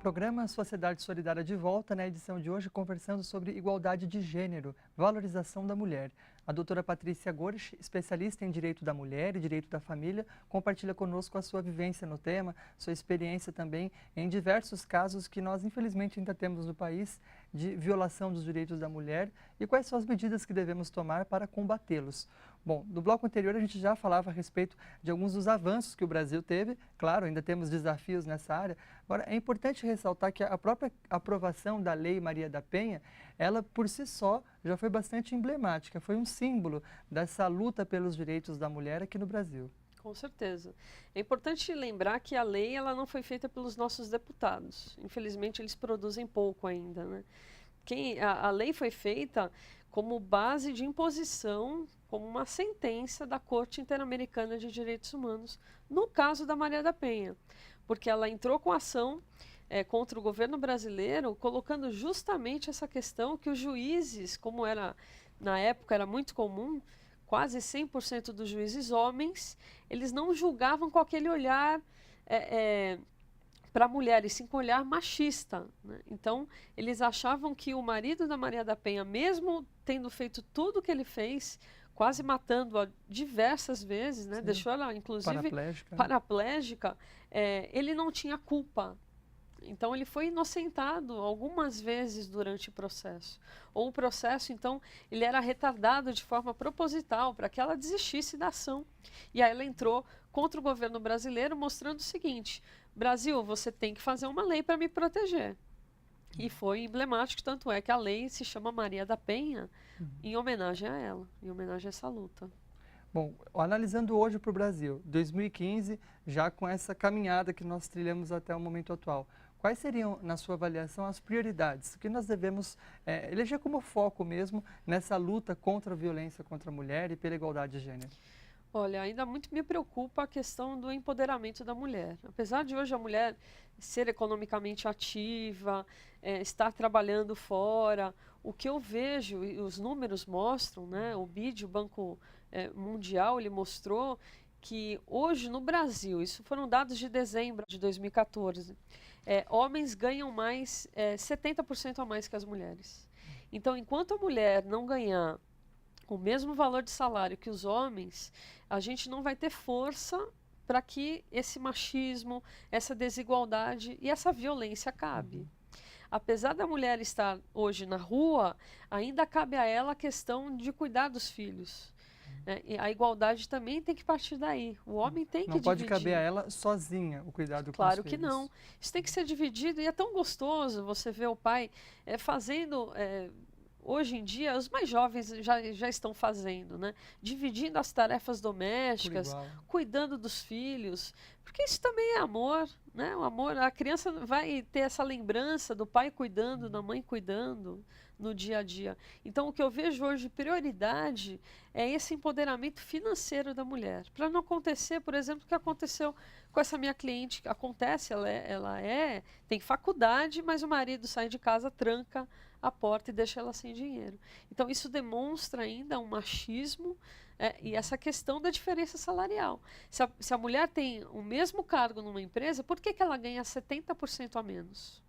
programa Sociedade Solidária de volta, na edição de hoje, conversando sobre igualdade de gênero, valorização da mulher. A doutora Patrícia Gorich, especialista em direito da mulher e direito da família, compartilha conosco a sua vivência no tema, sua experiência também em diversos casos que nós, infelizmente, ainda temos no país de violação dos direitos da mulher e quais são as medidas que devemos tomar para combatê-los. Bom, no bloco anterior a gente já falava a respeito de alguns dos avanços que o Brasil teve, claro, ainda temos desafios nessa área. Agora, é importante ressaltar que a própria aprovação da Lei Maria da Penha, ela por si só já foi bastante emblemática, foi um símbolo dessa luta pelos direitos da mulher aqui no Brasil. Com certeza. É importante lembrar que a lei ela não foi feita pelos nossos deputados. Infelizmente, eles produzem pouco ainda, né? A lei foi feita como base de imposição, como uma sentença da Corte Interamericana de Direitos Humanos, no caso da Maria da Penha, porque ela entrou com ação contra o governo brasileiro, colocando justamente essa questão que os juízes, como era na época era muito comum, quase 100% dos juízes homens, eles não julgavam com aquele olhar para a mulher, e sim com olhar machista, né? Então, eles achavam que o marido da Maria da Penha, mesmo tendo feito tudo o que ele fez, quase matando-a diversas vezes, né? Deixou ela, inclusive, paraplégica, ele não tinha culpa. Então, ele foi inocentado algumas vezes durante o processo. Ou o processo, então, ele era retardado de forma proposital para que ela desistisse da ação. E aí ela entrou contra o governo brasileiro, mostrando o seguinte: Brasil, você tem que fazer uma lei para me proteger. E foi emblemático, tanto é que a lei se chama Maria da Penha, em homenagem a ela, em homenagem a essa luta. Bom, analisando hoje para o Brasil, 2015, já com essa caminhada que nós trilhamos até o momento atual, quais seriam, na sua avaliação, as prioridades que nós devemos eleger como foco mesmo nessa luta contra a violência contra a mulher e pela igualdade de gênero? Olha, ainda muito me preocupa a questão do empoderamento da mulher. Apesar de hoje a mulher ser economicamente ativa, estar trabalhando fora, o que eu vejo, e os números mostram, né, o BID, o Banco Mundial, ele mostrou que hoje no Brasil, isso foram dados de dezembro de 2014, homens ganham mais, 70% a mais que as mulheres. Então, enquanto a mulher não ganhar o mesmo valor de salário que os homens, a gente não vai ter força para que esse machismo, essa desigualdade e essa violência acabe. Apesar da mulher estar hoje na rua, ainda cabe a ela a questão de cuidar dos filhos. E a igualdade também tem que partir daí. O homem tem que dividir. Não pode caber a ela sozinha o cuidado com os filhos. Claro que não. Isso tem que ser dividido e é tão gostoso você ver o pai fazendo... Hoje em dia, os mais jovens já estão fazendo, né? Dividindo as tarefas domésticas, cuidando dos filhos, porque isso também é amor, né? O amor, a criança vai ter essa lembrança do pai cuidando, da mãe cuidando no dia a dia. Então, o que eu vejo hoje de prioridade é esse empoderamento financeiro da mulher. Para não acontecer, por exemplo, o que aconteceu com essa minha cliente. Acontece, ela tem faculdade, mas o marido sai de casa, tranca a porta e deixa ela sem dinheiro. Então, isso demonstra ainda um machismo e essa questão da diferença salarial. Se a mulher tem o mesmo cargo numa empresa, por que ela ganha 70% a menos?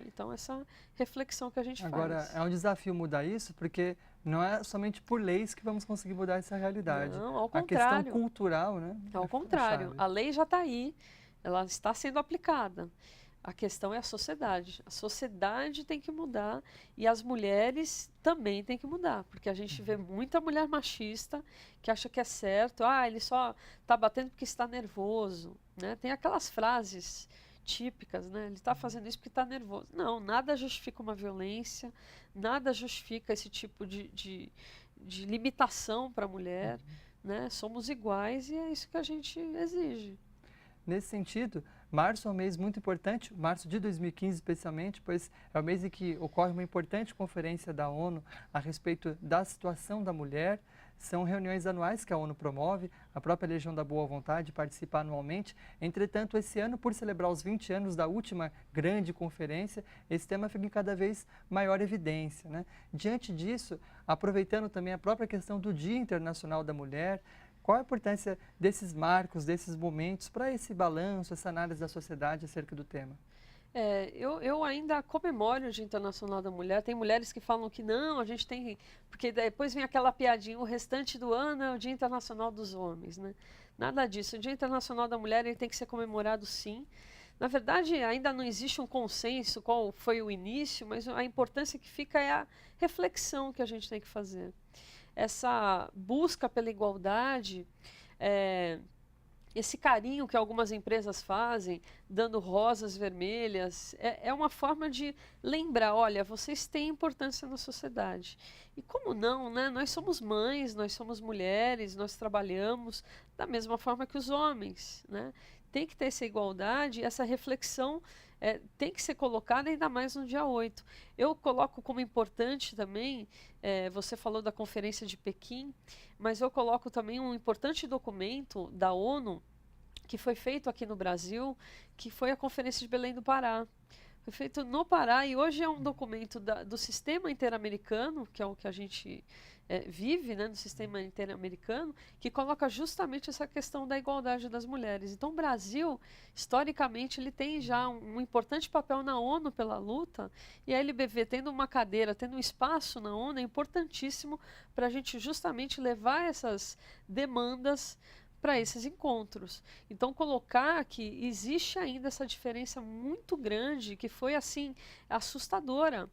Então, essa reflexão que a gente faz. Agora, é um desafio mudar isso, porque não é somente por leis que vamos conseguir mudar essa realidade. Não, ao contrário. A questão cultural, né? Ao contrário, a lei já está aí, ela está sendo aplicada. A questão é a sociedade. A sociedade tem que mudar e as mulheres também têm que mudar, porque a gente vê muita mulher machista que acha que é certo, ele só está batendo porque está nervoso, né? Tem aquelas frases típicas, né? Ele está fazendo isso porque está nervoso. Não, nada justifica uma violência, nada justifica esse tipo de limitação para a mulher, né? Somos iguais e é isso que a gente exige. Nesse sentido, março é um mês muito importante, março de 2015 especialmente, pois é o mês em que ocorre uma importante conferência da ONU a respeito da situação da mulher. São reuniões anuais que a ONU promove, a própria Legião da Boa Vontade participa anualmente. Entretanto, esse ano, por celebrar os 20 anos da última grande conferência, esse tema fica em cada vez maior evidência, né? Diante disso, aproveitando também a própria questão do Dia Internacional da Mulher, qual a importância desses marcos, desses momentos para esse balanço, essa análise da sociedade acerca do tema? Eu ainda comemoro o Dia Internacional da Mulher. Tem mulheres que falam que não, a gente tem. Porque depois vem aquela piadinha, o restante do ano é o Dia Internacional dos Homens, né? Nada disso. O Dia Internacional da Mulher ele tem que ser comemorado sim. Na verdade, ainda não existe um consenso qual foi o início, mas a importância que fica é a reflexão que a gente tem que fazer. Essa busca pela igualdade. é, Esse carinho que algumas empresas fazem, dando rosas vermelhas, é uma forma de lembrar, olha, vocês têm importância na sociedade. E como não, né? Nós somos mães, nós somos mulheres, nós trabalhamos da mesma forma que os homens, né? Tem que ter essa igualdade, essa reflexão tem que ser colocada ainda mais no dia 8. Eu coloco como importante também, você falou da Conferência de Pequim, mas eu coloco também um importante documento da ONU que foi feito aqui no Brasil, que foi a Conferência de Belém do Pará. Foi feito no Pará e hoje é um documento do sistema interamericano, que é o que a gente vive, né, no sistema interamericano, que coloca justamente essa questão da igualdade das mulheres. Então, o Brasil, historicamente, ele tem já um importante papel na ONU pela luta, e a LBV tendo uma cadeira, tendo um espaço na ONU, é importantíssimo para a gente justamente levar essas demandas para esses encontros. Então, colocar que existe ainda essa diferença muito grande, que foi assim, assustadora.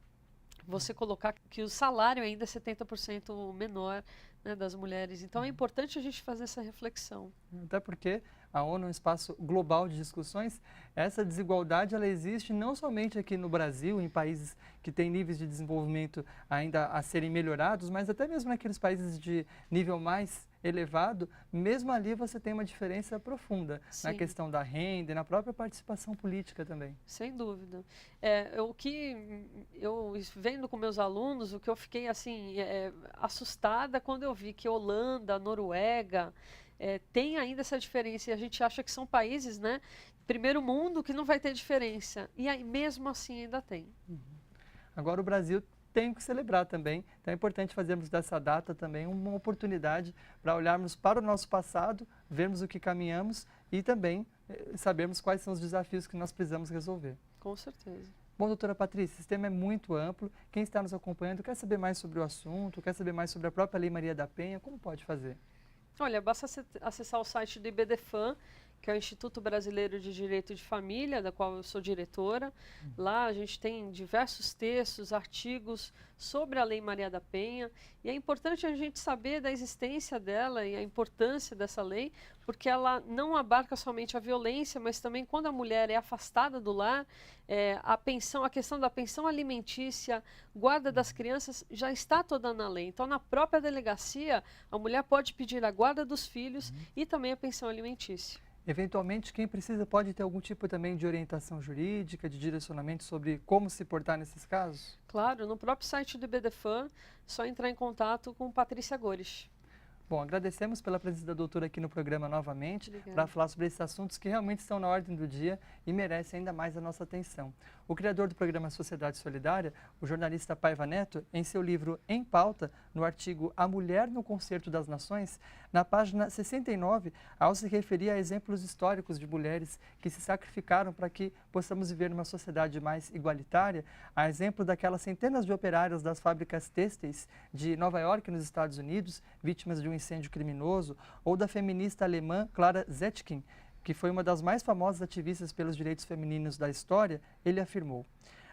Você colocar que o salário ainda é 70% menor, né, das mulheres. Então, é importante a gente fazer essa reflexão. Até porque a ONU é um espaço global de discussões. Essa desigualdade ela existe não somente aqui no Brasil, em países que têm níveis de desenvolvimento ainda a serem melhorados, mas até mesmo naqueles países de nível mais elevado, mesmo ali você tem uma diferença profunda na Sim. questão da renda e na própria participação política também. Sem dúvida. O que eu vendo com meus alunos, o que eu fiquei assim assustada quando eu vi que Holanda, Noruega tem ainda essa diferença e a gente acha que são países, né, primeiro mundo que não vai ter diferença e aí mesmo assim ainda tem. Agora o Brasil tem que celebrar também, então é importante fazermos dessa data também uma oportunidade para olharmos para o nosso passado, vermos o que caminhamos e também sabermos quais são os desafios que nós precisamos resolver. Com certeza. Bom, doutora Patrícia, esse tema é muito amplo. Quem está nos acompanhando quer saber mais sobre o assunto, quer saber mais sobre a própria Lei Maria da Penha, como pode fazer? Olha, basta acessar o site do IBDFAM, que é o Instituto Brasileiro de Direito de Família, da qual eu sou diretora. Lá a gente tem diversos textos, artigos sobre a Lei Maria da Penha. E é importante a gente saber da existência dela e a importância dessa lei, porque ela não abarca somente a violência, mas também quando a mulher é afastada do lar, a questão da pensão alimentícia, guarda das crianças, já está toda na lei. Então, na própria delegacia, a mulher pode pedir a guarda dos filhos e também a pensão alimentícia. Eventualmente, quem precisa pode ter algum tipo também de orientação jurídica, de direcionamento sobre como se portar nesses casos? Claro, no próprio site do IBDFAM, só entrar em contato com Patrícia Gores. Bom, agradecemos pela presença da doutora aqui no programa novamente, Obrigada. para falar sobre esses assuntos que realmente estão na ordem do dia e merecem ainda mais a nossa atenção. O criador do programa Sociedade Solidária, o jornalista Paiva Neto, em seu livro Em Pauta, no artigo A Mulher no Concerto das Nações, na página 69, ao se referir a exemplos históricos de mulheres que se sacrificaram para que possamos viver numa sociedade mais igualitária, a exemplo daquelas centenas de operárias das fábricas têxteis de Nova York, nos Estados Unidos, vítimas de um incêndio criminoso, ou da feminista alemã Clara Zetkin, que foi uma das mais famosas ativistas pelos direitos femininos da história, ele afirmou: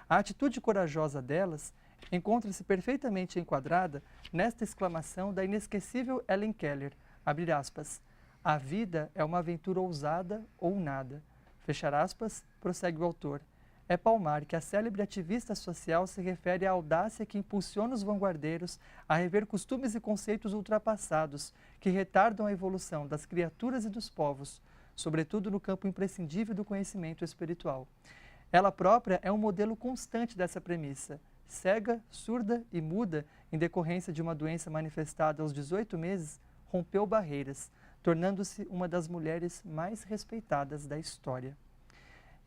a atitude corajosa delas encontra-se perfeitamente enquadrada nesta exclamação da inesquecível Helen Keller, abre aspas, a vida é uma aventura ousada ou nada, fechar aspas, prossegue o autor. É palmar que a célebre ativista social se refere à audácia que impulsiona os vanguardeiros a rever costumes e conceitos ultrapassados que retardam a evolução das criaturas e dos povos, sobretudo no campo imprescindível do conhecimento espiritual. Ela própria é um modelo constante dessa premissa. Cega, surda e muda, em decorrência de uma doença manifestada aos 18 meses, rompeu barreiras, tornando-se uma das mulheres mais respeitadas da história.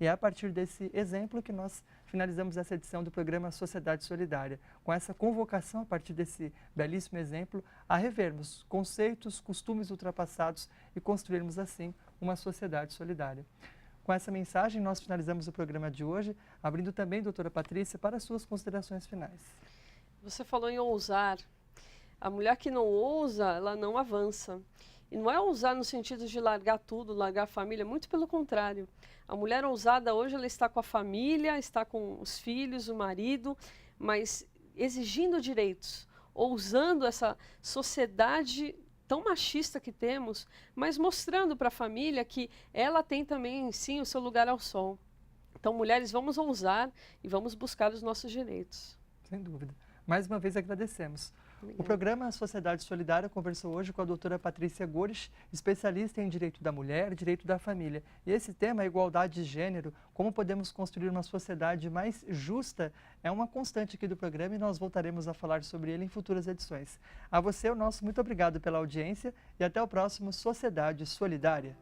E é a partir desse exemplo que nós finalizamos essa edição do programa Sociedade Solidária, com essa convocação, a partir desse belíssimo exemplo, a revermos conceitos, costumes ultrapassados e construirmos assim uma sociedade solidária. Com essa mensagem, nós finalizamos o programa de hoje, abrindo também, doutora Patrícia, para as suas considerações finais. Você falou em ousar. A mulher que não ousa, ela não avança. E não é ousar no sentido de largar tudo, largar a família, muito pelo contrário. A mulher ousada hoje, ela está com a família, está com os filhos, o marido, mas exigindo direitos, ousando essa sociedade tão machista que temos, mas mostrando para a família que ela tem também, sim, o seu lugar ao sol. Então, mulheres, vamos ousar e vamos buscar os nossos direitos. Sem dúvida. Mais uma vez agradecemos. Obrigada. O programa Sociedade Solidária conversou hoje com a doutora Patrícia Gores, especialista em direito da mulher e direito da família. E esse tema, a igualdade de gênero, como podemos construir uma sociedade mais justa, é uma constante aqui do programa e nós voltaremos a falar sobre ele em futuras edições. A você, o nosso muito obrigado pela audiência e até o próximo Sociedade Solidária.